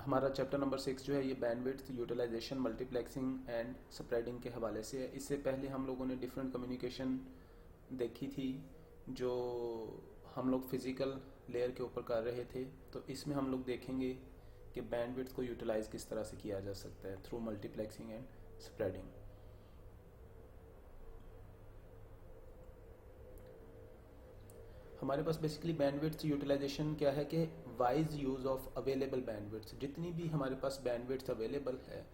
हमारा chapter number 6 जो है ये bandwidth utilisation multiplexing and spreading के हवाले से है। इससे पहले हम लोगों ने डिफरेंट कम्युनिकेशन देखी थी जो हम लोग फिज़िकल लेयर के ऊपर कर रहे थे। तो इसमें हम लोग देखेंगे कि बैंडविड्थ को यूटिलाइज किस तरह से किया जा सकता है थ्रू मल्टीप्लेक्सिंग एंड स्प्रेडिंग। हमारे पास बेसिकली बैंडविड्थ यूटिलाइजेशन क्या है कि wise use of available bandwidth, जितनी भी हमारे पास बैंडविड्थ अवेलेबल है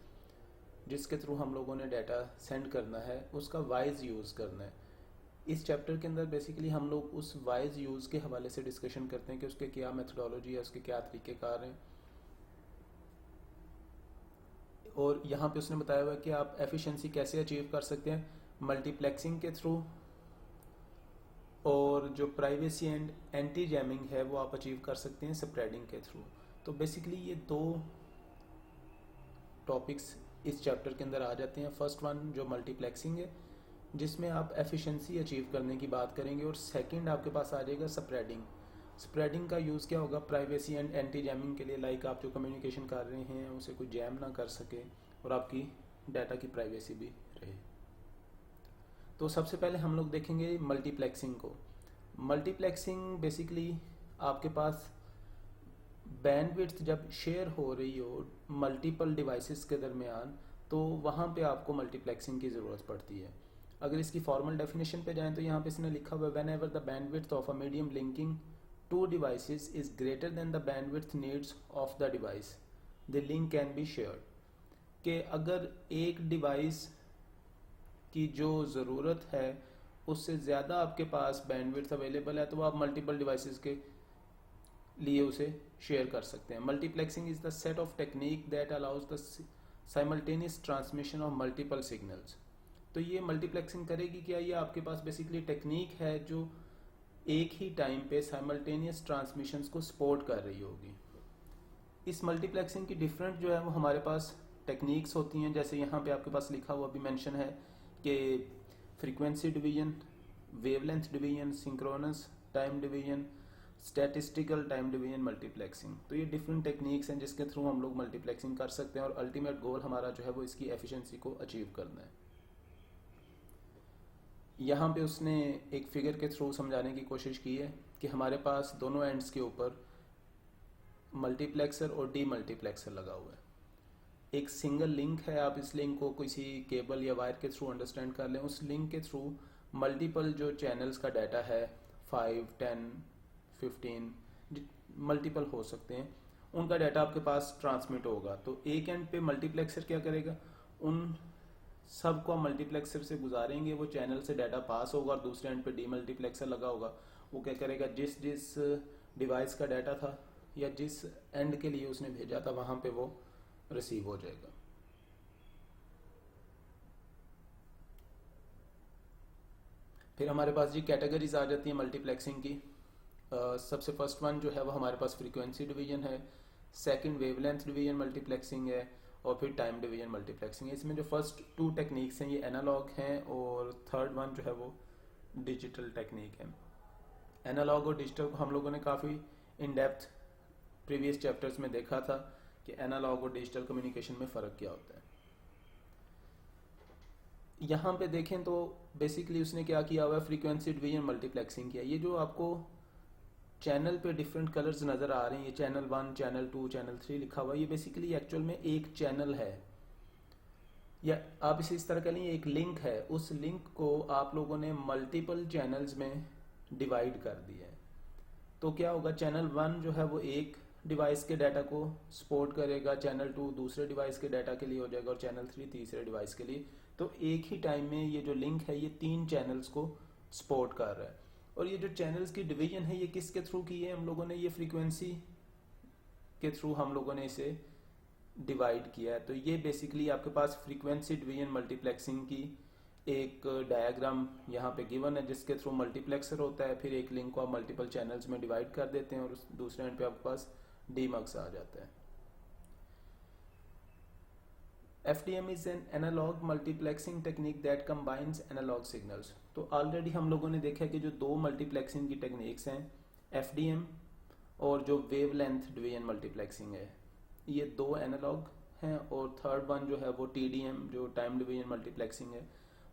जिसके थ्रू हम लोगों ने डाटा सेंड करना है उसका वाइज यूज़ करना है। इस चैप्टर के अंदर बेसिकली हम लोग उस वाइज यूज़ के हवाले से डिस्कशन करते हैं कि उसके क्या मेथडोलॉजी है, उसके क्या तरीक़ेकार हैं। और यहाँ पे उसने बताया हुआ है कि आप एफिशिएंसी कैसे अचीव कर सकते हैं मल्टीप्लेक्सिंग के थ्रू, और जो प्राइवेसी एंड एंटी जैमिंग है वो आप अचीव कर सकते हैं स्प्रेडिंग के थ्रू। तो बेसिकली ये दो टॉपिक्स इस चैप्टर के अंदर आ जाते हैं। फर्स्ट वन जो मल्टीप्लेक्सिंग है जिसमें आप एफिशिएंसी अचीव करने की बात करेंगे, और सेकंड आपके पास आ जाएगा स्प्रेडिंग। स्प्रेडिंग का यूज़ क्या होगा प्राइवेसी एंड एंटी जैमिंग के लिए, लाइक आप जो कम्युनिकेशन कर रहे हैं उसे कोई जैम ना कर सके और आपकी डाटा की प्राइवेसी भी रहे। तो सबसे पहले हम लोग देखेंगे मल्टीप्लेक्सिंग को। मल्टीप्लेक्सिंग बेसिकली आपके पास बैंडविड्थ जब शेयर हो रही हो मल्टीपल डिवाइसेस के दरमियान, तो वहाँ पे आपको मल्टीप्लेक्सिंग की ज़रूरत पड़ती है। अगर इसकी फॉर्मल डेफिनेशन पे जाएं तो यहाँ पे इसने लिखा हुआ है whenever the bandwidth of a medium linking two devices is greater than the bandwidth needs of the device the link can be shared. कि अगर एक डिवाइस की जो ज़रूरत है उससे ज़्यादा आपके पास बैंडविड्थ अवेलेबल है तो आप मल्टीपल डिवाइसेस के लिए उसे शेयर कर सकते हैं। Multiplexing is the set of technique that allows the simultaneous transmission of multiple signals. तो ये मल्टीप्लेक्सिंग करेगी क्या, ये आपके पास बेसिकली टेक्निक है जो एक ही टाइम पे साइमल्टेनियस ट्रांसमिशंस को सपोर्ट कर रही होगी। इस मल्टीप्लेक्सिंग की डिफरेंट जो है वो हमारे पास टेक्निक्स होती हैं, जैसे यहाँ पे आपके पास लिखा हुआ भी मेंशन है कि frequency division, wavelength division, synchronous time division, statistical time division, multiplexing. तो ये डिफरेंट टेक्निक्स हैं जिसके थ्रू हम लोग मल्टीप्लेक्सिंग कर सकते हैं और अल्टीमेट गोल हमारा जो है वो इसकी एफिशिएंसी को अचीव करना है। यहाँ पे उसने एक फिगर के थ्रू समझाने की कोशिश की है कि हमारे पास दोनों एंड्स के ऊपर मल्टीप्लेक्सर और डी मल्टीप्लेक्सर लगा हुआ है। एक सिंगल लिंक है, आप इस लिंक को किसी केबल या वायर के थ्रू अंडरस्टैंड कर लें। उस लिंक के थ्रू मल्टीपल जो चैनल्स का डाटा है 5, 10, 15 मल्टीपल हो सकते हैं, उनका डाटा आपके पास ट्रांसमिट होगा। तो एक एंड पे मल्टीप्लेक्सर क्या करेगा, उन सब को मल्टीप्लेक्सर से गुजारेंगे, वो चैनल से डाटा पास होगा, और दूसरे एंड पे डी मल्टीप्लेक्सर लगा होगा। वो क्या करेगा, जिस जिस डिवाइस का डाटा था या जिस एंड के लिए उसने भेजा था वहाँ पे वो रिसीव हो जाएगा। फिर हमारे पास जी कैटेगरीज आ जाती है मल्टीप्लेक्सिंग की। सबसे फर्स्ट वन जो है वो हमारे पास फ्रीक्वेंसी डिवीजन है, सेकंड वेवलेंथ डिवीजन मल्टीप्लेक्सिंग है, और फिर टाइम डिवीजन मल्टीप्लेक्सिंग है। इसमें जो फर्स्ट टू टेक्निक्स हैं ये एनालॉग हैं, और थर्ड वन जो है वो डिजिटल टेक्निक है। एनालॉग और डिजिटल को हम लोगों ने काफ़ी इन डेप्थ प्रीवियस चैप्टर्स में देखा था कि एनालॉग और डिजिटल कम्युनिकेशन में फ़र्क क्या होता है। यहाँ पे देखें तो बेसिकली उसने क्या किया हुआ है, फ्रीक्वेंसी डिवीजन मल्टीप्लेक्सिंग किया। ये जो आपको चैनल पे डिफरेंट कलर्स नज़र आ रहे हैं, ये चैनल 1, चैनल 2, चैनल 3 लिखा हुआ है, ये बेसिकली एक्चुअल में एक चैनल है, या आप इसे इस तरह कह लें एक लिंक है। उस लिंक को आप लोगों ने मल्टीपल चैनल्स में डिवाइड कर दिया है। तो क्या होगा, चैनल 1 जो है वो एक डिवाइस के डाटा को सपोर्ट करेगा, चैनल 2 दूसरे डिवाइस के डाटा के लिए हो जाएगा, और चैनल 3 तीसरे डिवाइस के लिए। तो एक ही टाइम में ये जो लिंक है ये 3 चैनल्स को सपोर्ट कर रहा है। और ये जो चैनल्स की डिवीजन है ये किसके थ्रू की है हम लोगों ने, ये फ्रीक्वेंसी के थ्रू हम लोगों ने इसे डिवाइड किया है। तो ये बेसिकली आपके पास फ्रीक्वेंसी डिवीजन मल्टीप्लेक्सिंग की एक डायग्राम यहाँ पे गिवन है, जिसके थ्रू मल्टीप्लेक्सर होता है, फिर एक लिंक को आप मल्टीपल चैनल्स में डिवाइड कर देते हैं, और उस दूसरे एंड पे आपके पास डीमक्स आ जाता है। FDM is an analog multiplexing technique that combines analog signals। तो ऑलरेडी हम लोगों ने देखा है कि जो दो मल्टीप्लेक्सिंग की टेक्निक्स हैं FDM और जो वेवलेंथ डिवीजन मल्टीप्लेक्सिंग है, ये 2 एनालॉग हैं, और थर्ड वन जो है वो TDM जो टाइम डिवीजन मल्टीप्लेक्सिंग है,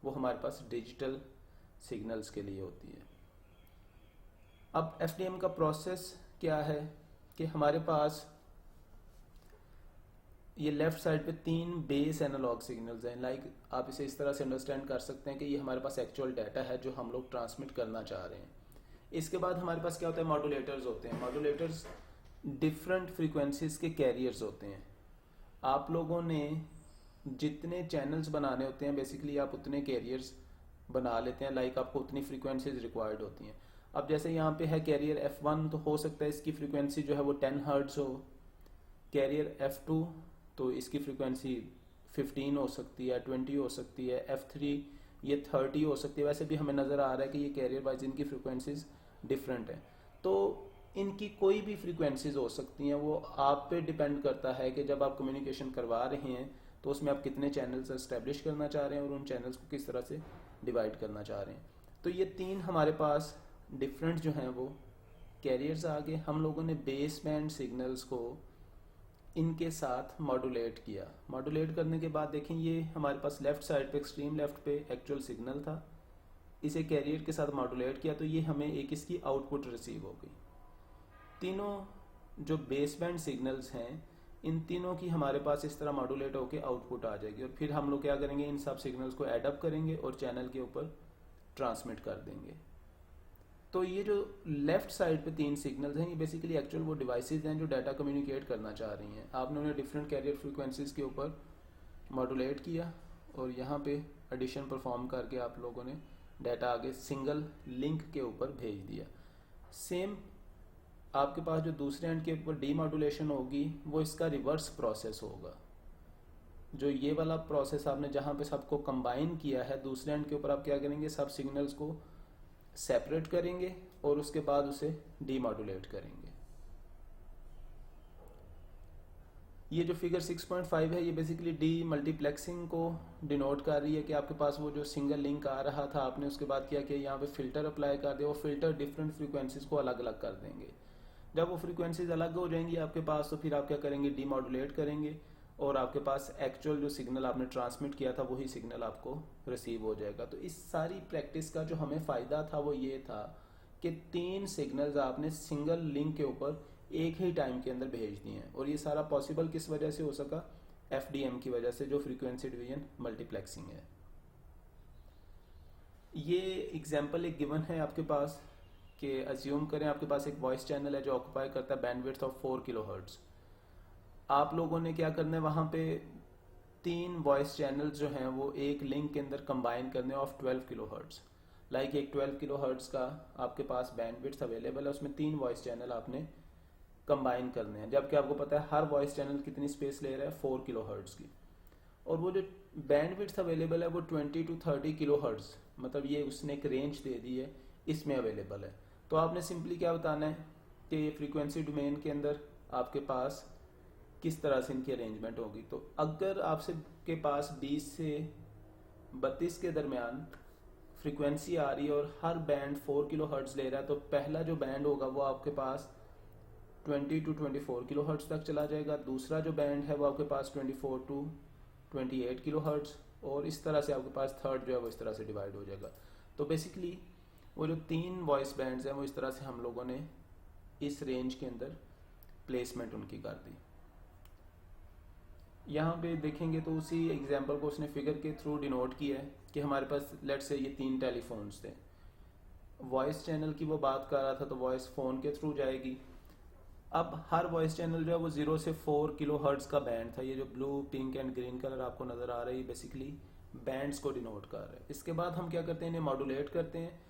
वो हमारे पास डिजिटल सिग्नल्स के लिए होती है। अब FDM का प्रोसेस क्या है कि हमारे पास ये लेफ्ट साइड पे 3 बेस एनालॉग सिग्नल्स हैं। लाइक आप इसे इस तरह से अंडरस्टैंड कर सकते हैं कि ये हमारे पास एक्चुअल डाटा है जो हम लोग ट्रांसमिट करना चाह रहे हैं। इसके बाद हमारे पास क्या होता है, मॉड्यूलेटर्स होते हैं। मॉड्यूलेटर्स डिफरेंट फ्रीक्वेंसीज के कैरियर्स होते हैं। आप लोगों ने जितने चैनल्स बनाने होते हैं बेसिकली आप उतने कैरियर्स बना लेते हैं। लाइक आपको उतनी फ्रीक्वेंसीज रिक्वायर्ड होती हैं। अब जैसे यहाँ पे है कैरियर F1, तो हो सकता है इसकी फ्रीक्वेंसी जो है वो 10 हर्ट्ज हो। कैरियर F2 तो इसकी फ्रीक्वेंसी 15 हो सकती है, 20 हो सकती है। F3 ये 30 हो सकती है। वैसे भी हमें नज़र आ रहा है कि ये कैरियर वाइज इनकी फ्रीक्वेंसीज डिफरेंट है। तो इनकी कोई भी फ्रीक्वेंसीज हो सकती हैं, वो आप पे डिपेंड करता है कि जब आप कम्युनिकेशन करवा रहे हैं तो उसमें आप कितने चैनल्स एस्टेब्लिश करना चाह रहे हैं और उन चैनल्स को किस तरह से डिवाइड करना चाह रहे हैं। तो ये 3 हमारे पास डिफरेंट जो हैं वो कैरियर्स आ गए। हम लोगों ने बेस बैंड सिग्नल्स को इनके साथ मॉड्यूलेट किया। मॉड्यूलेट करने के बाद देखें ये हमारे पास लेफ्ट साइड पे, एक्सट्रीम लेफ्ट पे एक्चुअल सिग्नल था। इसे कैरियर के साथ मॉड्यूलेट किया तो ये हमें एक इसकी आउटपुट रिसीव हो गई। तीनों जो बेस बैंड सिग्नल्स हैं, इन तीनों की हमारे पास इस तरह मॉड्यूलेट होकर आउटपुट आ जाएगी, और फिर हम लोग क्या करेंगे, इन सब सिग्नल्स को एड अप करेंगे और चैनल के ऊपर ट्रांसमिट कर देंगे। तो ये जो लेफ्ट साइड पे 3 सिग्नल्स हैं, ये बेसिकली एक्चुअल वो डिवाइसेस हैं जो डाटा कम्युनिकेट करना चाह रही हैं। आपने उन्हें डिफरेंट कैरियर फ्रीक्वेंसीज के ऊपर मॉड्यूलेट किया और यहाँ पे एडिशन परफॉर्म करके आप लोगों ने डाटा आगे सिंगल लिंक के ऊपर भेज दिया। सेम आपके पास जो दूसरे एंड के ऊपर डीमॉड्यूलेशन होगी वो इसका रिवर्स प्रोसेस होगा। जो ये वाला प्रोसेस आपने जहाँ पे सबको कंबाइन किया है, दूसरे एंड के ऊपर आप क्या करेंगे, सब सिग्नल्स को सेपरेट करेंगे और उसके बाद उसे डीमॉड्यूलेट करेंगे। ये जो फिगर 6.5 है ये बेसिकली डी मल्टीप्लेक्सिंग को डिनोट कर रही है कि आपके पास वो जो सिंगल लिंक आ रहा था, आपने उसके बाद क्या किया, यहाँ पे फिल्टर अप्लाई कर दिया। वो फिल्टर डिफरेंट फ्रीक्वेंसीज को अलग अलग कर देंगे। जब वो फ्रीक्वेंसीज अलग हो जाएंगी आपके पास, तो फिर आप क्या करेंगे, डीमॉड्यूलेट करेंगे और आपके पास एक्चुअल जो सिग्नल आपने ट्रांसमिट किया था वही सिग्नल आपको रिसीव हो जाएगा। तो इस सारी प्रैक्टिस का जो हमें फ़ायदा था वो ये था कि 3 सिग्नल्स आपने सिंगल लिंक के ऊपर एक ही टाइम के अंदर भेज दिए हैं। और ये सारा पॉसिबल किस वजह से हो सका, FDM की वजह से, जो फ्रीक्वेंसी डिवीजन मल्टीप्लेक्सिंग है। ये एग्जाम्पल एक गिवन है आपके पास कि अज्यूम करें आपके पास एक वॉइस चैनल है जो ऑक्यूपाई करता है बैंडविड्थ ऑफ 4 किलोहर्ट्ज़। आप लोगों ने क्या करना है, वहाँ पे 3 वॉइस चैनल्स जो हैं वो एक लिंक के अंदर कंबाइन करने ऑफ 12 किलोहर्ट्ज़। लाइक एक 12 किलोहर्ट्ज़ का आपके पास बैंडविड्थ अवेलेबल है, उसमें 3 वॉइस चैनल आपने कंबाइन करने हैं। जबकि आपको पता है हर वॉइस चैनल कितनी स्पेस ले रहा है, 4 किलोहर्ट्ज़ की। और वो जो बैंडविड्थ अवेलेबल है वो 20 to 30 किलोहर्ट्ज़, मतलब ये उसने एक रेंज दे दी है, इसमें अवेलेबल है। तो आपने सिंपली क्या बताना है कि ये फ्रीक्वेंसी डोमेन के अंदर आपके पास किस तरह से इनकी अरेंजमेंट होगी। तो अगर आपसे के पास 20 से 32 के दरमियान फ्रीक्वेंसी आ रही है और हर बैंड 4 किलोहर्ट्ज़ ले रहा है, तो पहला जो बैंड होगा वो आपके पास 20 to 24 किलोहर्ट्ज़ तक चला जाएगा। दूसरा जो बैंड है वो आपके पास 24 to 28 किलोहर्ट्ज़, और इस तरह से आपके पास थर्ड जो है वो इस तरह से डिवाइड हो जाएगा। तो बेसिकली वो जो 3 वॉइस बैंड्स हैं वो इस तरह से हम लोगों ने इस रेंज के अंदर प्लेसमेंट उनकी कर दी। यहाँ पे देखेंगे तो उसी एग्जांपल को उसने फिगर के थ्रू डिनोट किया है कि हमारे पास लेट्स से ये 3 टेलीफोन्स थे। वॉइस चैनल की वो बात कर रहा था तो वॉइस फ़ोन के थ्रू जाएगी। अब हर वॉइस चैनल जो है वो 0 से 4 किलोहर्ट्ज़ का बैंड था। ये जो blue, pink and green colour आपको नज़र आ रही है बेसिकली बैंड्स को डिनोट कर रहा है। इसके बाद हम क्या करते हैं, इन्हें मॉड्यूलेट करते हैं।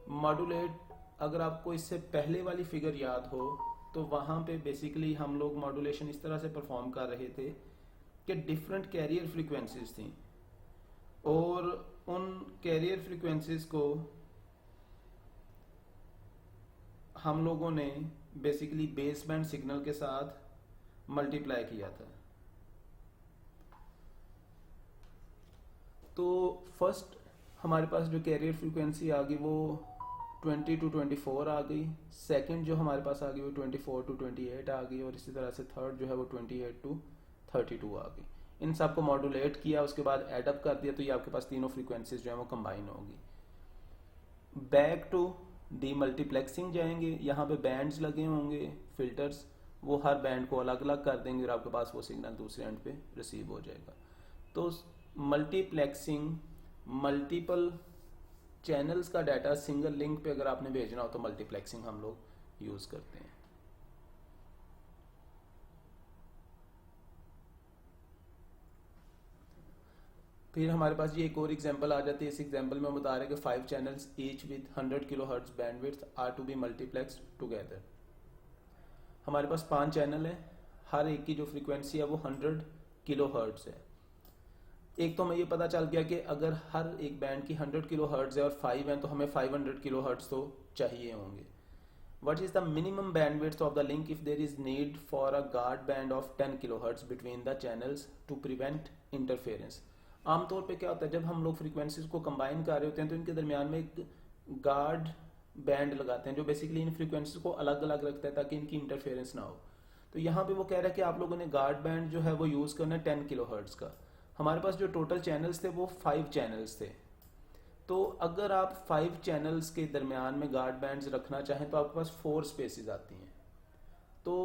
मॉड्यूलेट, अगर आपको इससे पहले वाली फिगर याद हो तो वहाँ पे बेसिकली हम लोग मॉड्यूलेशन इस तरह से परफॉर्म कर रहे थे कि डिफरेंट कैरियर फ्रीक्वेंसीज थी और उन कैरियर फ्रीक्वेंसीज को हम लोगों ने बेसिकली बेस बैंड सिग्नल के साथ मल्टीप्लाई किया था। तो फर्स्ट हमारे पास जो कैरियर फ्रीक्वेंसी आ गई वो 20 to 24 आ गई, सेकंड जो हमारे पास आ गई वो 24 to 28 आ गई, और इसी तरह से थर्ड जो है वो 28 to 32 आ गई। इन सब को मॉड्यूलेट किया, उसके बाद एडअप कर दिया, तो ये आपके पास तीनों फ्रीक्वेंसीज जो है वो कंबाइन होगी। बैक टू डी मल्टीप्लेक्सिंग जाएंगे, यहाँ पे बैंड्स लगे होंगे, फिल्टर्स, वो हर बैंड को अलग अलग कर देंगे और आपके पास वो सिग्नल दूसरे एंड पे रिसीव हो जाएगा। तो मल्टीप्लेक्सिंग, मल्टीपल चैनल्स का डाटा सिंगल लिंक पे अगर आपने भेजना हो तो मल्टीप्लेक्सिंग हम लोग यूज़ करते हैं। फिर हमारे पास ये एक और एग्जांपल आ जाती है। इस एग्जांपल में हम बता रहे हैं कि 5 channels each with 100 kilohertz bandwidth are to be multiplexed together. हमारे पास 5 चैनल है, हर एक की जो फ्रीक्वेंसी है वो 100 किलोहर्ट्ज है। एक तो हमें ये पता चल गया कि अगर हर एक बैंड की 100 किलोहर्ट्ज है और 5 हैं तो हमें 500 किलोहर्ट्ज तो चाहिए होंगे। What is the minimum bandwidth of the link if there is need for a guard band of 10 kilohertz between the channels to prevent interference? आमतौर पे क्या होता है, जब हम लोग फ्रीक्वेंसीज को कंबाइन कर रहे होते हैं तो इनके दरमियान में एक गार्ड बैंड लगाते हैं जो बेसिकली इन फ्रीक्वेंसीज को अलग अलग रखता है ताकि इनकी इंटरफेरेंस ना हो। तो यहाँ पे वो कह रहा है कि आप लोगों ने गार्ड बैंड जो है वो यूज़ करना है 10 किलोहर्ट्ज का। हमारे पास जो टोटल चैनल्स थे वो 5 चैनल्स थे। तो अगर आप 5 चैनल्स के दरमियान में गार्ड बैंड्स रखना चाहें तो आपके पास 4 स्पेसेस आती हैं। तो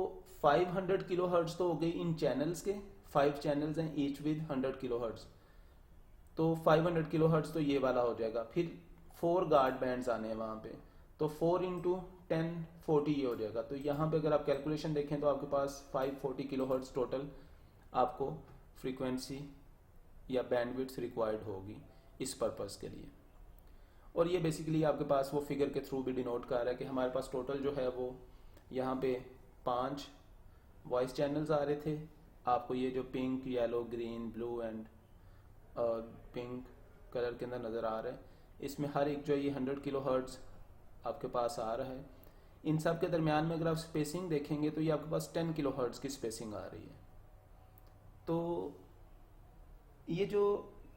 500 किलोहर्ट्ज तो हो गई इन चैनल्स के, 5 चैनल्स हैं ईच विद 100 किलोहर्ट्ज, तो 500 किलोहर्ट्ज तो ये वाला हो जाएगा। फिर 4 गार्ड बैंड्स आने हैं वहाँ पे, तो 4 इंटू 10 40 ये हो जाएगा। तो यहाँ पे अगर आप कैलकुलेशन देखें तो आपके पास 540 किलोहर्ट्ज टोटल आपको फ्रीक्वेंसी या बैंडविड्थ रिक्वायर्ड होगी इस पर्पज़ के लिए। और ये बेसिकली आपके पास वो फिगर के थ्रू भी डिनोट कर रहा है कि हमारे पास टोटल जो है वो यहाँ पे 5 वॉइस चैनल्स आ रहे थे। आपको ये जो pink, yellow, green, blue and pink colour के अंदर नज़र आ रहा है, इसमें हर एक जो है ये 100 किलोहर्ट्ज आपके पास आ रहा है। इन सब के दरमियान में अगर आप स्पेसिंग देखेंगे तो ये आपके पास 10 किलोहर्ट्ज की स्पेसिंग आ रही है। तो ये जो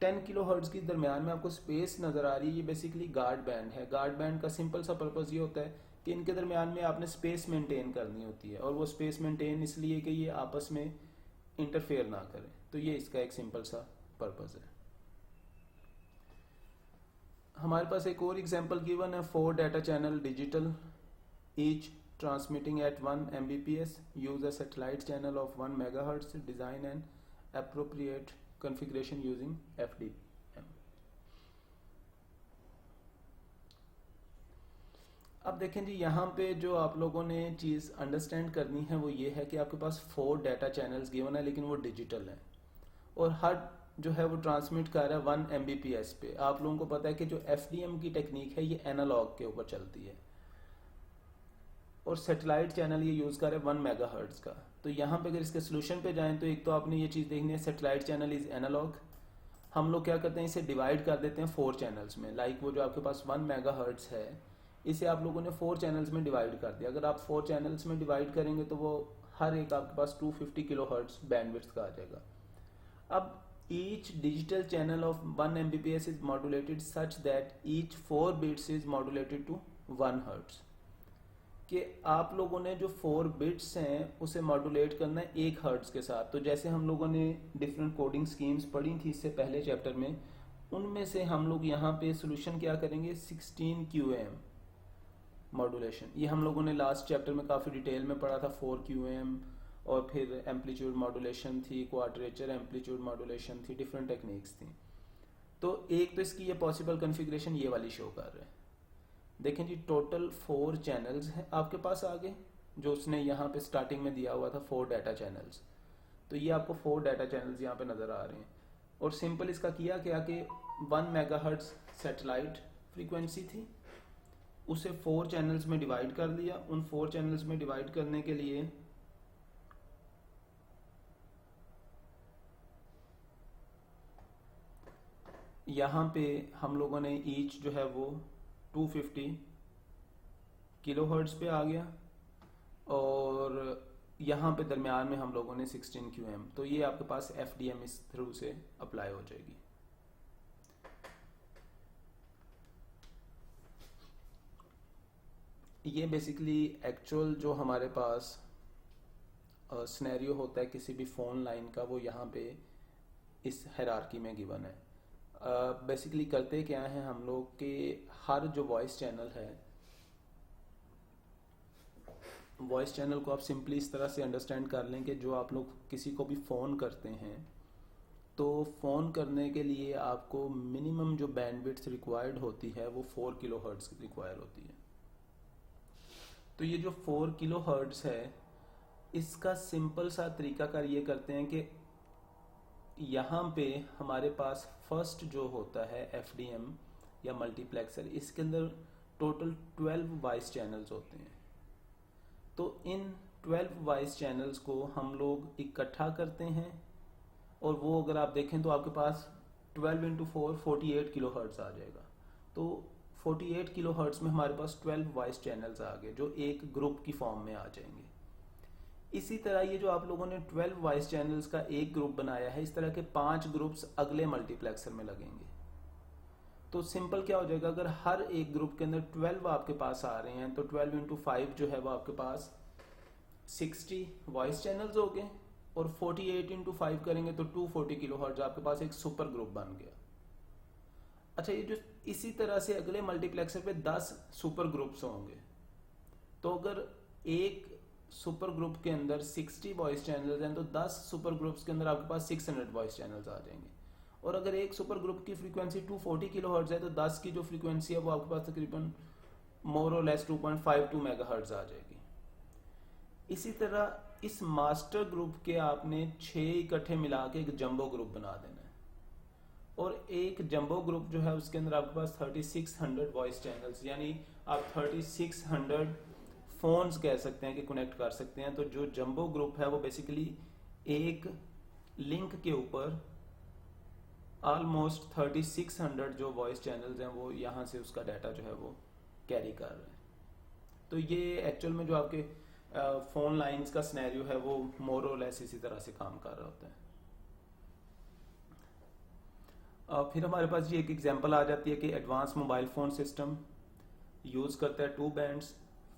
10 किलोहर्ट्ज की दरमियान में आपको स्पेस नज़र आ रही है, ये बेसिकली गार्ड बैंड है। गार्ड बैंड का सिंपल सा पर्पज़ ये होता है कि इनके दरमियान में आपने स्पेस मेंटेन करनी होती है, और वो स्पेस मेंटेन इसलिए कि ये आपस में इंटरफेयर ना करें। तो ये इसका एक सिंपल सा पर्पज़ है। हमारे पास एक और एग्जांपल गिवन है, 4 data channel digital each transmitting at 1 Mbps, use a satellite channel of 1 MHz, design an appropriate configuration using FDM। अब देखें जी, यहाँ पे जो आप लोगों ने चीज़ अंडरस्टैंड करनी है वो ये है कि आपके पास 4 डाटा चैनल्स गिवन है लेकिन वो डिजिटल है, और हर जो है वो ट्रांसमिट कर रहा है 1 Mbps पे। आप लोगों को पता है कि जो FDM की टेक्निक है ये एनालॉग के ऊपर चलती है, और सैटेलाइट चैनल ये यूज़ कर रहे हैं 1 मेगाहर्ट्ज़ का। तो यहाँ पे अगर इसके सोल्यूशन पे जाएं तो एक तो आपने ये चीज़ देखनी है, सैटेलाइट चैनल इज़ एनालॉग। हम लोग क्या करते हैं, इसे डिवाइड कर देते हैं 4 चैनल्स में। लाइक वो जो आपके पास 1 मेगाहर्ट्ज़ है, इसे आप लोगों ने 4 चैनल्स में डिवाइड कर दिया। अगर आप 4 चैनल्स में डिवाइड करेंगे तो वो हर एक आपके पास 250 किलोहर्ट्ज़ बैंडविड्थ का आ जाएगा। अब each digital channel of 1 Mbps is modulated such that each 4 bits is modulated to 1 hertz. कि आप लोगों ने जो 4 बिट्स हैं उसे मॉड्यूलेट करना है 1 हर्ट्ज़ के साथ। तो जैसे हम लोगों ने डिफरेंट कोडिंग स्कीम्स पढ़ी थी इससे पहले चैप्टर में, उनमें से हम लोग यहाँ पे सोल्यूशन क्या करेंगे, 16 QAM मॉड्यूलेशन। ये हम लोगों ने लास्ट चैप्टर में काफ़ी डिटेल में पढ़ा था, 4 QAM, और फिर एम्पलीट्यूड मॉड्यूलेशन थी, क्वाड्रेचर एम्पलीट्यूड मॉड्यूलेशन थी, डिफरेंट टेक्निक्स थी। तो एक तो इसकी ये पॉसिबल कन्फिग्रेशन ये वाली शो कर रहा है। देखें जी, टोटल 4 चैनल्स हैं आपके पास आगे, जो उसने यहाँ पे स्टार्टिंग में दिया हुआ था 4 डाटा चैनल्स। तो ये आपको 4 डाटा चैनल्स यहाँ पे नज़र आ रहे हैं, और सिंपल इसका किया क्या कि 1 मेगाहर्ट्ज़ सैटेलाइट फ्रीक्वेंसी थी, उसे 4 चैनल्स में डिवाइड कर दिया। उन 4 चैनल्स में डिवाइड करने के लिए यहाँ पे हम लोगों ने ईच जो है वो 250 किलोहर्ट्ज़ पे आ गया, और यहाँ पे दरमियान में हम लोगों ने 16 QAM। तो ये आपके पास FDM इस थ्रू से अप्लाई हो जाएगी। ये बेसिकली एक्चुअल जो हमारे पास सिनेरियो होता है किसी भी फ़ोन लाइन का, वो यहाँ पे इस हायरार्की में गिवन है। बेसिकली करते क्या है हम लोग कि हर जो वॉइस चैनल है, वॉइस चैनल को आप सिंपली इस तरह से अंडरस्टैंड कर लें कि जो आप लोग किसी को भी फ़ोन करते हैं, तो फ़ोन करने के लिए आपको मिनिमम जो बैंडविड्थ रिक्वायर्ड होती है वो 4 किलो हर्ट्ज़ रिक्वायर होती है। तो ये जो 4 किलो हर्ट्ज़ है, इसका सिंपल सा तरीकाकार ये करते हैं कि यहाँ पे हमारे पास फर्स्ट जो होता है एफडीएम या मल्टीप्लेक्सर, इसके अंदर टोटल 12 वॉइस चैनल्स होते हैं। तो इन 12 वॉइस चैनल्स को हम लोग इकट्ठा करते हैं, और वो अगर आप देखें तो आपके पास 12 इंटू 4 48 किलो हर्ट्ज़ आ जाएगा। तो 48 किलो हर्ट्ज़ में हमारे पास 12 वॉइस चैनल्स आ गए जो एक ग्रुप की फॉर्म में आ जाएंगे। इसी तरह ये जो आप लोगों ने 12 वॉइस चैनल्स का एक ग्रुप बनाया है, इस तरह के 5 ग्रुप्स अगले मल्टीप्लेक्सर में लगेंगे। तो सिंपल क्या हो जाएगा, अगर हर एक ग्रुप के अंदर 12 आपके पास आ रहे हैं तो 12 इंटू 5 जो है वो आपके पास 60 वॉइस चैनल्स हो गए, और 48 इंटू 5 करेंगे तो 240 किलो हर्ट्ज आपके पास एक सुपर ग्रुप बन गया। अच्छा, ये जो इसी तरह से अगले मल्टीप्लेक्सर पे 10 सुपर ग्रुप्स होंगे, तो अगर एक सुपर ग्रुप के अंदर 60 वॉइस चैनल्स हैं तो 10 सुपर ग्रुप्स के अंदर आपके पास 600 वॉइस चैनल्स आ जाएंगे। और अगर एक सुपर ग्रुप की फ्रीक्वेंसी 240 किलो हर्ट्ज है तो 10 की जो फ्रीक्वेंसी है वो आपके पास तकरीबन मोर और लेस 2.52 मेगा हर्ट्ज आ जाएगी। इसी तरह इस मास्टर ग्रुप के आपने 6 इकट्ठे मिला के एक जंबो ग्रुप बना देना है, और एक जंबो ग्रुप जो है उसके अंदर आपके पास 3600 वॉइस चैनल्स, यानी आप 3600 फोन्स कह सकते हैं कि कनेक्ट कर सकते हैं। तो जो जंबो ग्रुप है वो बेसिकली एक लिंक के ऊपर ऑलमोस्ट 3600 जो वॉइस चैनल्स हैं वो यहाँ से उसका डाटा जो है वो कैरी कर रहे हैं। तो ये एक्चुअल में जो आपके फोन लाइंस का सिनेरियो है वो मोर और लेस इसी तरह से काम कर रहा होता है। फिर हमारे पास ये एक एग्जांपल आ जाती है कि advance mobile phone system use करता है 2 बैंड्स।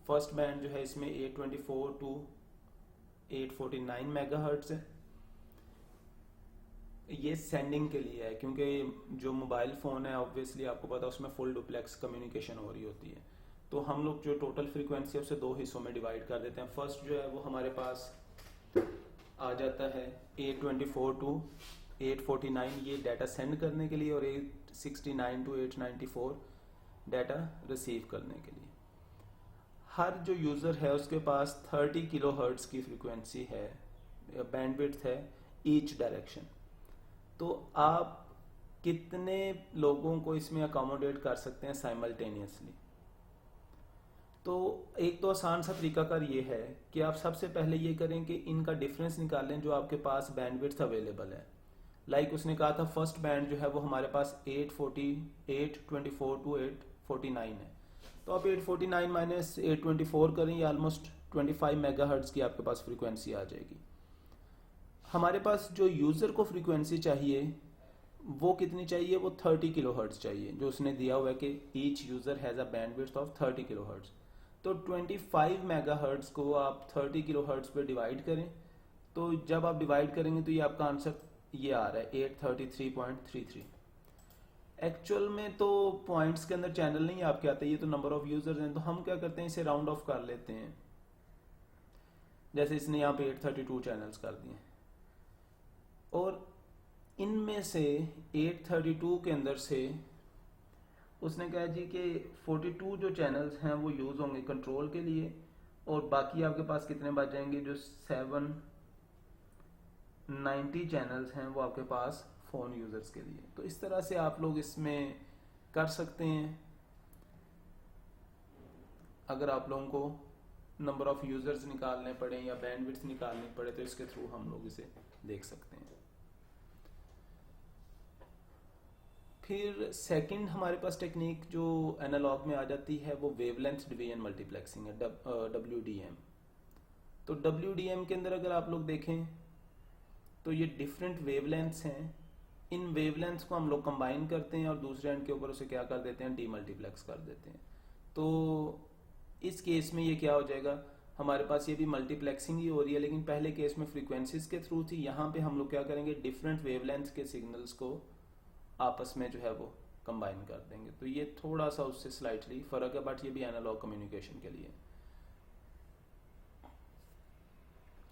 फर्स्ट बैंड जो है इसमें 824 टू 849 मेगाहर्ट्ज़ है। ये सेंडिंग के लिए है, क्योंकि जो मोबाइल फ़ोन है ऑब्वियसली आपको पता है उसमें फुल डुप्लेक्स कम्युनिकेशन हो रही होती है। तो हम लोग जो टोटल फ्रीक्वेंसी है उसे 2 हिस्सों में डिवाइड कर देते हैं। फर्स्ट जो है वो हमारे पास आ जाता है 824 टू 849, ये डाटा सेंड करने के लिए, और 869 टू 894 डाटा रिसीव करने के लिए। हर जो यूज़र है उसके पास 30 किलो हर्ट्ज़ की फ्रीक्वेंसी है, बैंडविड्थ है ईच डायरेक्शन। तो आप कितने लोगों को इसमें अकोमोडेट कर सकते हैं साइमल्टेनियसली? तो एक तो आसान सा तरीकाकार ये है कि आप सबसे पहले ये करें कि इनका डिफरेंस निकालें जो आपके पास बैंडविड्थ अवेलेबल है। लाइक उसने कहा था फर्स्ट बैंड जो है वो हमारे पास 824 टू 849 है। तो आप 849 माइनस 824 करें, ये ऑलमोस्ट 25 मेगाहर्ट्ज़ की आपके पास फ्रीक्वेंसी आ जाएगी। हमारे पास जो यूज़र को फ्रीक्वेंसी चाहिए वो कितनी चाहिए, वो 30 किलो हर्ट्ज़ चाहिए, जो उसने दिया हुआ है कि each user has a bandwidth of 30 kilo hertz. तो 25 मेगाहर्ट्ज़ को आप 30 किलो हर्ट्ज़ पे डिवाइड करें, तो जब आप डिवाइड करेंगे तो ये आपका आंसर ये आ रहा है 833.33। एक्चुअल में तो पॉइंट्स के अंदर चैनल नहीं आपके आते, ये तो नंबर ऑफ यूज़र्स हैं। तो हम क्या करते हैं, इसे राउंड ऑफ कर लेते हैं। जैसे इसने यहाँ पे 832 चैनल्स कर दिए, और इनमें से 832 के अंदर से उसने कहा जी कि 42 जो चैनल्स हैं वो यूज़ होंगे कंट्रोल के लिए, और बाकी आपके पास कितने बच जाएंगे, जो 790 चैनल्स हैं वो आपके पास फ़ोन यूज़र्स के लिए। तो इस तरह से आप लोग इसमें कर सकते हैं। अगर आप लोगों को नंबर ऑफ़ यूज़र्स निकालने पड़े या बैंडविड्थ निकालनी पड़े तो इसके थ्रू हम लोग इसे देख सकते हैं। फिर सेकंड हमारे पास टेक्निक जो एनालॉग में आ जाती है वो वेवलेंथ डिवीजन मल्टीप्लेक्सिंग है, WDM। तो WDM के अंदर अगर आप लोग देखें तो ये डिफरेंट वेवलेंथ्स हैं। इन वेवलेंथ्स को हम लोग कंबाइन करते हैं और दूसरे एंड के ऊपर उसे क्या कर देते हैं, डीमल्टीप्लेक्स कर देते हैं। तो इस केस में ये क्या हो जाएगा, हमारे पास ये भी मल्टीप्लेक्सिंग ही हो रही है, लेकिन पहले केस में फ्रीक्वेंसीज के थ्रू थी, यहाँ पे हम लोग क्या करेंगे, डिफरेंट वेवलेंथ के सिग्नल्स को आपस में जो है वो कंबाइन कर देंगे। तो ये थोड़ा सा उससे स्लाइटली फर्क है, बट ये भी एनालॉग कम्युनिकेशन के लिए।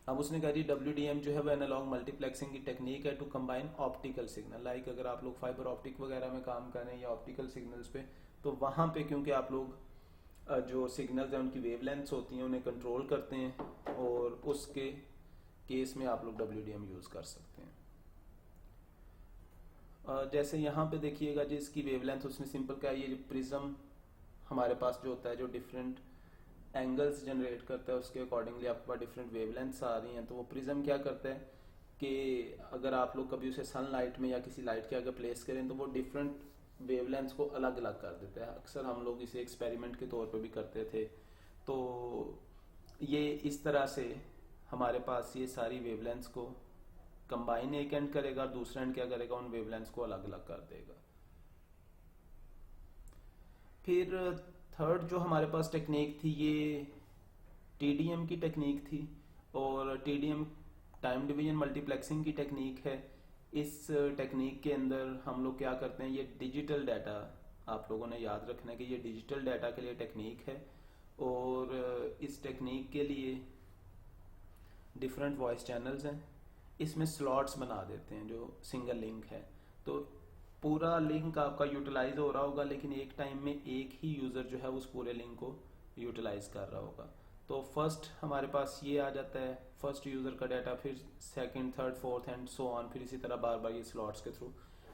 अब उसने कहा जी WDM जो है वो एनालॉग मल्टीप्लेक्सिंग की टेक्निक है to combine optical signal. Like अगर आप लोग फाइबर ऑप्टिक वगैरह में काम कर रहे हैं या ऑप्टिकल सिग्नल्स पे, तो वहाँ पे क्योंकि आप लोग जो सिग्नल्स हैं उनकी वेवलेंथ्स होती हैं उन्हें कंट्रोल करते हैं, और उसके केस में आप लोग WDM यूज़ कर सकते हैं। जैसे यहाँ पे देखिएगा जी, इसकी वेवलेंथ उसने सिंपल क्या, ये जो प्रिज्म हमारे पास जो होता है, जो डिफरेंट एंगल्स जनरेट करता है, उसके अकॉर्डिंगली आपके पास डिफरेंट वेवलेंथ्स आ रही हैं। तो वो प्रिज्म क्या करता है कि अगर आप लोग कभी उसे सनलाइट में या किसी लाइट के आगे प्लेस करें तो वो डिफरेंट वेवलेंथ्स को अलग अलग कर देता है। अक्सर हम लोग इसे एक्सपेरिमेंट के तौर पे भी करते थे। तो ये इस तरह से हमारे पास ये सारी वेवलेंथ्स को कंबाइन एक एंड करेगा, और दूसरा एंड क्या करेगा, उन वेवलेंथ्स को अलग अलग कर देगा। फिर थर्ड जो हमारे पास टेक्निक थी, ये TDM की टेक्निक थी, और TDM टाइम डिवीजन मल्टीप्लेक्सिंग की टेक्निक है। इस टेक्निक के अंदर हम लोग क्या करते हैं, ये डिजिटल डाटा, आप लोगों ने याद रखना है कि ये डिजिटल डाटा के लिए टेक्निक है, और इस टेक्निक के लिए डिफरेंट वॉइस चैनल्स हैं, इसमें स्लॉट्स बना देते हैं जो सिंगल लिंक है। तो पूरा लिंक आपका यूटिलाइज हो रहा होगा, लेकिन एक टाइम में एक ही यूज़र जो है उस पूरे लिंक को यूटिलाइज कर रहा होगा। तो फर्स्ट हमारे पास ये आ जाता है, फर्स्ट यूज़र का डाटा, फिर second, third, fourth and so on, फिर इसी तरह बार बार ये स्लॉट्स के थ्रू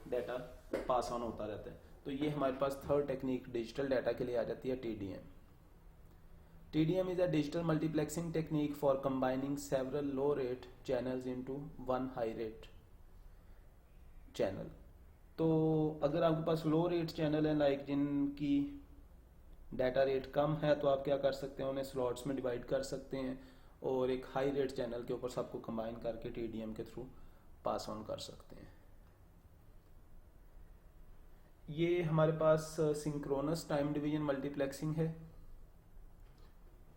डाटा पास ऑन होता रहता है। तो ये हमारे पास थर्ड टेक्निक डिजिटल डाटा के लिए आ जाती है, TDM। TDM is a digital multiplexing technique for combining several low rate channels into one high rate channel। तो अगर आपके पास लो रेट चैनल है, लाइक जिनकी डाटा रेट कम है, तो आप क्या कर सकते हैं, उन्हें स्लॉट्स में डिवाइड कर सकते हैं, और एक हाई रेट चैनल के ऊपर सबको कंबाइन करके TDM के थ्रू पास ऑन कर सकते हैं। ये हमारे पास सिंक्रोनस टाइम डिवीजन मल्टीप्लेक्सिंग है।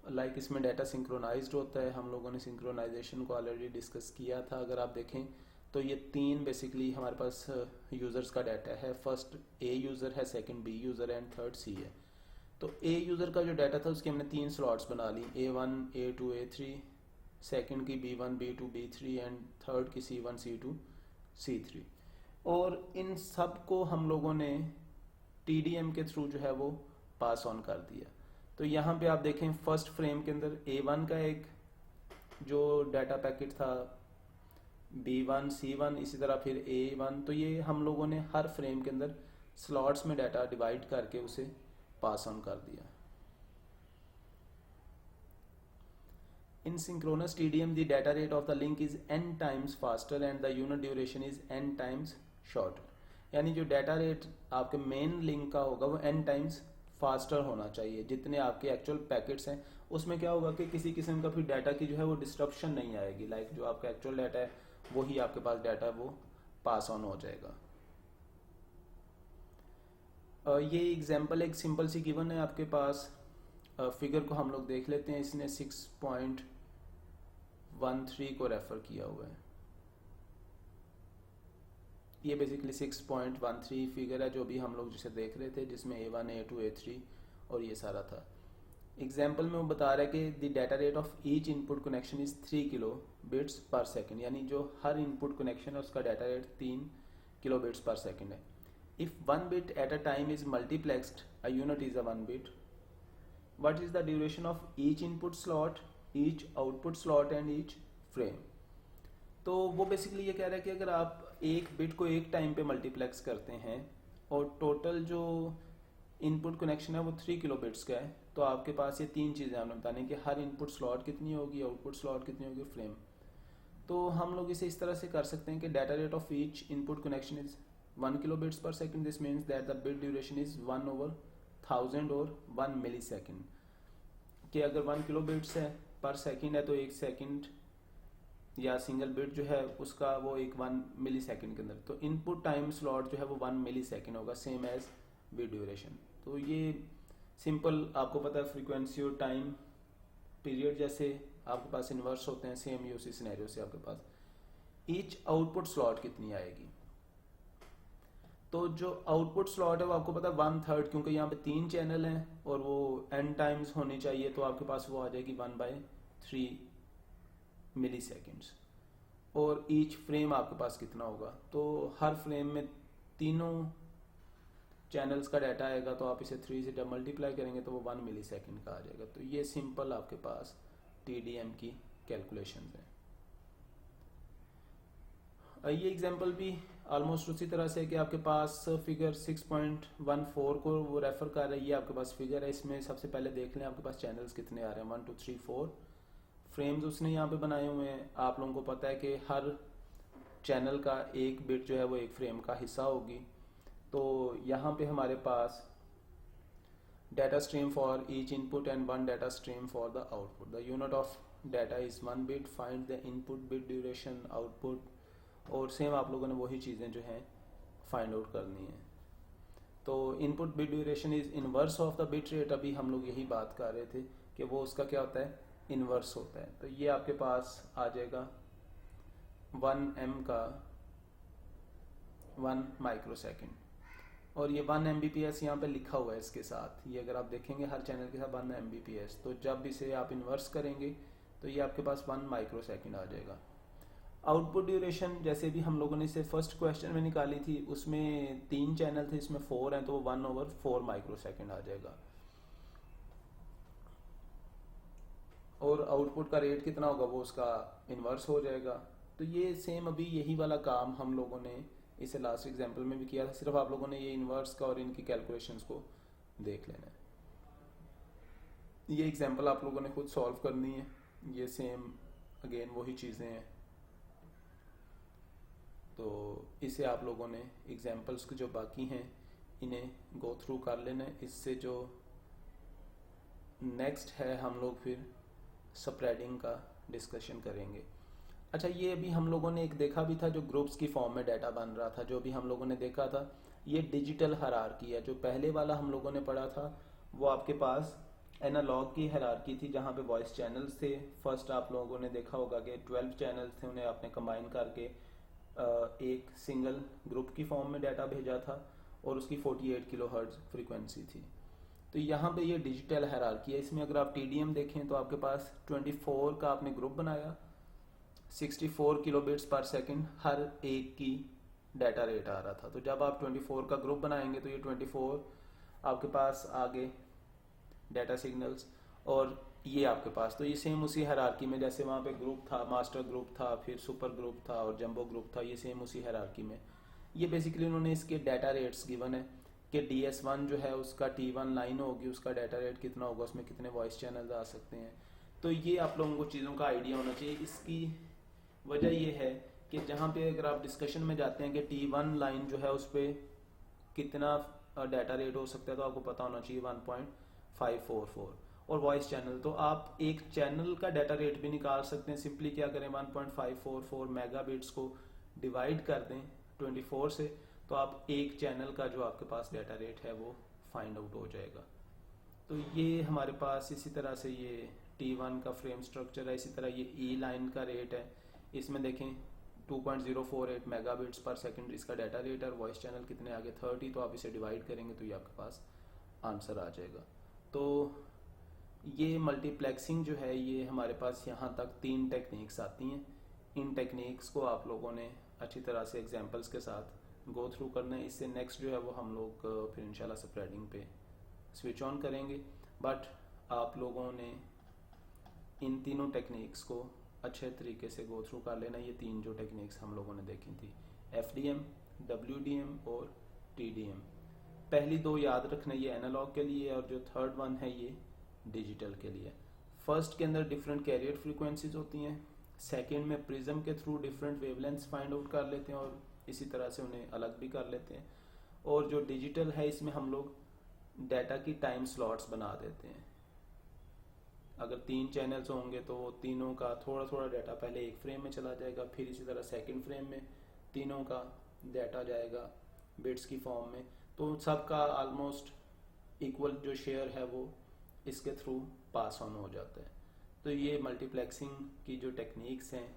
लाइक इसमें डाटा सिंक्रोनाइज्ड होता है, हम लोगों ने सिंक्रोनाइजेशन को ऑलरेडी डिस्कस किया था। अगर आप देखें तो ये तीन बेसिकली हमारे पास यूज़र्स का डाटा है। फर्स्ट A यूज़र है, सेकंड B यूज़र है, एंड थर्ड C है। तो A यूज़र का जो डाटा था उसके हमने तीन स्लॉट्स बना ली, A1, A2, A3, सेकंड की B1, B2, B3, and third की C1, C2, C3। और इन सब को हम लोगों ने TDM के थ्रू जो है वो पास ऑन कर दिया। तो यहाँ पे आप देखें फर्स्ट फ्रेम के अंदर A1 का एक जो डाटा पैकेट था, B1, C1, इसी तरह फिर A1। तो ये हम लोगों ने हर फ्रेम के अंदर स्लॉट्स में डाटा डिवाइड करके उसे पास ऑन कर दिया। In synchronous TDM, the data rate of the link is n times faster and the unit duration is n times shorter। यानी जो डाटा रेट आपके मेन लिंक का होगा वो n टाइम्स फास्टर होना चाहिए। जितने आपके एक्चुअल पैकेट्स हैं उसमें क्या होगा कि किसी किस्म का फिर डाटा की जो है वो डिस्ट्रप्शन नहीं आएगी। लाइक जो आपका एक्चुअल डाटा है वही आपके पास डाटा वो पास ऑन हो जाएगा। ये एग्जांपल एक सिंपल सी गिवन है आपके पास। फिगर को हम लोग देख लेते हैं। इसने 6.13 को रेफर किया हुआ है। ये बेसिकली 6.13 फिगर है जो भी हम लोग जिसे देख रहे थे, जिसमें A1, A2, A3 और ये सारा था। एग्जाम्पल में वो बता रहा है कि the data rate of each input connection is 3 kilo bits per second. यानी जो हर इनपुट कनेक्शन है उसका data rate 3 kilo bits per second है। If 1 bit at a time is multiplexed, a unit is a 1 bit. What is the duration of each input slot, each output slot and each frame? तो वो basically ये कह रहा है कि अगर आप एक बिट को एक टाइम पे मल्टीप्लेक्स करते हैं और टोटल जो इनपुट कनेक्शन है वो 3 किलो बिट्स का है, तो आपके पास ये तीन चीज़ें हमने बताने कि हर इनपुट स्लॉट कितनी होगी, आउटपुट स्लॉट कितनी होगी, फ्रेम। तो हम लोग इसे इस तरह से कर सकते हैं कि data rate of each input connection is 1 kilobits per second. This means that the bit duration is 1/1000 और 1 मिली सेकेंड। कि अगर 1 किलो बिट्स है पर सेकेंड है तो एक सेकेंड या सिंगल बिट जो है उसका वो एक 1 मिली सेकेंड के अंदर। तो इनपुट टाइम स्लॉट जो है वो 1 मिली सेकेंड होगा, सेम एज बिट ड्यूरेशन। तो ये सिंपल आपको पता है फ्रीक्वेंसी और टाइम पीरियड जैसे आपके पास इन्वर्स होते हैं, सेम ही उसी सिनेरियो से आपके पास ईच आउटपुट स्लॉट कितनी आएगी। तो जो आउटपुट स्लॉट है वो आपको पता है 1/3, क्योंकि यहाँ पे 3 चैनल हैं और वो n टाइम्स होनी चाहिए, तो आपके पास वो आ जाएगी 1/3 मिली सेकेंड्स। और ईच फ्रेम आपके पास कितना होगा, तो हर फ्रेम में तीनों चैनल्स का डाटा आएगा, तो आप इसे 3 से जब मल्टीप्लाई करेंगे तो वो 1 मिली सेकेंड का आ जाएगा। तो ये सिंपल आपके पास TDM की कैलकुलेशन है। ये एग्जांपल भी ऑलमोस्ट उसी तरह से कि आपके पास फिगर 6.14 को वो रेफर कर रही है, आपके पास फिगर है। इसमें सबसे पहले देख लें आपके पास चैनल्स कितने आ रहे हैं, 1 2 3 4 फ्रेम्स उसने यहाँ पे बनाए हुए हैं। आप लोगों को पता है कि हर चैनल का एक बिट जो है वो एक फ्रेम का हिस्सा होगी। तो यहाँ पे हमारे पास data stream for each input and one data stream for the output. The unit of data is 1 bit. Find the input bit duration, output, और सेम आप लोगों ने वही चीज़ें जो हैं फाइंड आउट करनी है। तो input bit duration is inverse of the bit rate. अभी हम लोग यही बात कर रहे थे कि वो उसका क्या होता है, इनवर्स होता है। तो ये आपके पास आ जाएगा 1 m का 1 माइक्रो सेकेंड, और ये 1 Mbps यहाँ पे लिखा हुआ है इसके साथ। ये अगर आप देखेंगे हर चैनल के साथ 1 Mbps, तो जब इसे आप इन्वर्स करेंगे तो ये आपके पास 1 माइक्रो सेकेंड आ जाएगा। आउटपुट ड्यूरेशन जैसे भी हम लोगों ने इसे फर्स्ट क्वेश्चन में निकाली थी, उसमें 3 चैनल थे, इसमें 4 हैं, तो वो 1/4 माइक्रो सेकेंड आ जाएगा। और आउटपुट का रेट कितना होगा, वो उसका इन्वर्स हो जाएगा। तो ये सेम अभी यही वाला काम हम लोगों ने इसे लास्ट एग्जाम्पल में भी किया था, सिर्फ आप लोगों ने ये इन्वर्स का और इनकी कैलकुलेशंस को देख लेना है। ये एग्जाम्पल आप लोगों ने खुद सॉल्व करनी है। ये सेम अगेन वही चीज़ें हैं, तो इसे आप लोगों ने एग्जाम्पल्स जो बाकी हैं इन्हें गो थ्रू कर लेना है। इससे जो नेक्स्ट है हम लोग फिर स्प्रेडिंग का डिस्कशन करेंगे। अच्छा, ये अभी हम लोगों ने एक देखा भी था जो ग्रुप्स की फॉर्म में डाटा बन रहा था, जो भी हम लोगों ने देखा था, ये डिजिटल हायरार्की है। जो पहले वाला हम लोगों ने पढ़ा था वो आपके पास एनालॉग की हायरार्की थी, जहाँ पे वॉइस चैनल्स थे। फर्स्ट आप लोगों ने देखा होगा कि 12 चैनल्स थे, उन्हें आपने कंबाइन करके एक सिंगल ग्रुप की फॉर्म में डाटा भेजा था, और उसकी 48 किलोहर्ट्ज़ फ्रीक्वेंसी थी। तो यहाँ पे ये डिजिटल हायरार्की है। इसमें अगर आप TDM देखें तो आपके पास 24 का आपने ग्रुप बनाया, 64 किलोबिट्स पर सेकंड हर एक की डाटा रेट आ रहा था। तो जब आप 24 का ग्रुप बनाएंगे तो ये 24 आपके पास आगे डाटा सिग्नल्स, और ये आपके पास, तो ये सेम उसी हायरार्की में, जैसे वहाँ पे ग्रुप था, मास्टर ग्रुप था, फिर सुपर ग्रुप था और जंबो ग्रुप था, ये सेम उसी हायरार्की में। ये बेसिकली उन्होंने इसके डाटा रेट्स गिवन है कि DS1 जो है उसका T1 लाइन होगी, उसका डाटा रेट कितना होगा, उसमें कितने वॉइस चैनल आ सकते हैं। तो ये आप लोगों को चीज़ों का आइडिया होना चाहिए। इसकी वजह ये है कि जहाँ पे अगर आप डिस्कशन में जाते हैं कि T1 लाइन जो है उस पर कितना डाटा रेट हो सकता है, तो आपको पता होना चाहिए 1.544, और वॉइस चैनल तो आप एक चैनल का डाटा रेट भी निकाल सकते हैं। सिंपली क्या करें, 1.544 मेगाबिट्स को डिवाइड कर दें 24 से, तो आप एक चैनल का जो आपके पास डाटा रेट है वो फाइंड आउट हो जाएगा। तो ये हमारे पास इसी तरह से ये T1 का फ्रेम स्ट्रक्चर है। इसी तरह ये E लाइन का रेट है, इसमें देखें 2.048 मेगाबिट्स पर सेकंड इसका डाटा रेट है, और वॉइस चैनल कितने आगे 30, तो आप इसे डिवाइड करेंगे तो ये आपके पास आंसर आ जाएगा। तो ये मल्टीप्लेक्सिंग जो है ये हमारे पास यहाँ तक 3 टेक्निक्स आती हैं। इन टेक्निक्स को आप लोगों ने अच्छी तरह से एग्जांपल्स के साथ गो थ्रू करना है। इससे नेक्स्ट जो है वो हम लोग फिर इंशाल्लाह स्प्रेडिंग पे स्विच ऑन करेंगे। बट आप लोगों ने इन तीनों टेक्निक्स को अच्छे तरीके से गो थ्रू कर लेना। ये 3 जो टेक्निक्स हम लोगों ने देखी थी, FDM, WDM और TDM। पहली 2 याद रखना, ये एनालॉग के लिए, और जो थर्ड वन है ये डिजिटल के लिए। फर्स्ट के अंदर डिफरेंट कैरियर फ्रीक्वेंसीज होती हैं, सेकेंड में प्रिज्म के through different wavelengths find out कर लेते हैं और इसी तरह से उन्हें अलग भी कर लेते हैं। और जो डिजिटल है इसमें हम लोग डाटा की टाइम स्लॉट्स बना देते हैं। अगर 3 चैनल्स होंगे तो वो तीनों का थोड़ा थोड़ा डाटा पहले एक फ्रेम में चला जाएगा, फिर इसी तरह सेकंड फ्रेम में तीनों का डाटा जाएगा बिट्स की फॉर्म में। तो सबका ऑलमोस्ट इक्वल जो शेयर है वो इसके थ्रू पास ऑन हो जाता है। तो ये मल्टीप्लेक्सिंग की जो टेक्निक्स हैं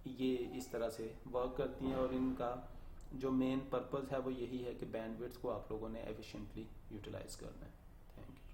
ये इस तरह से वर्क करती हैं, और इनका जो मेन पर्पस है वो यही है कि बैंडविड्थ को आप लोगों ने एफिशिएंटली यूटिलाइज करना है। Thank you.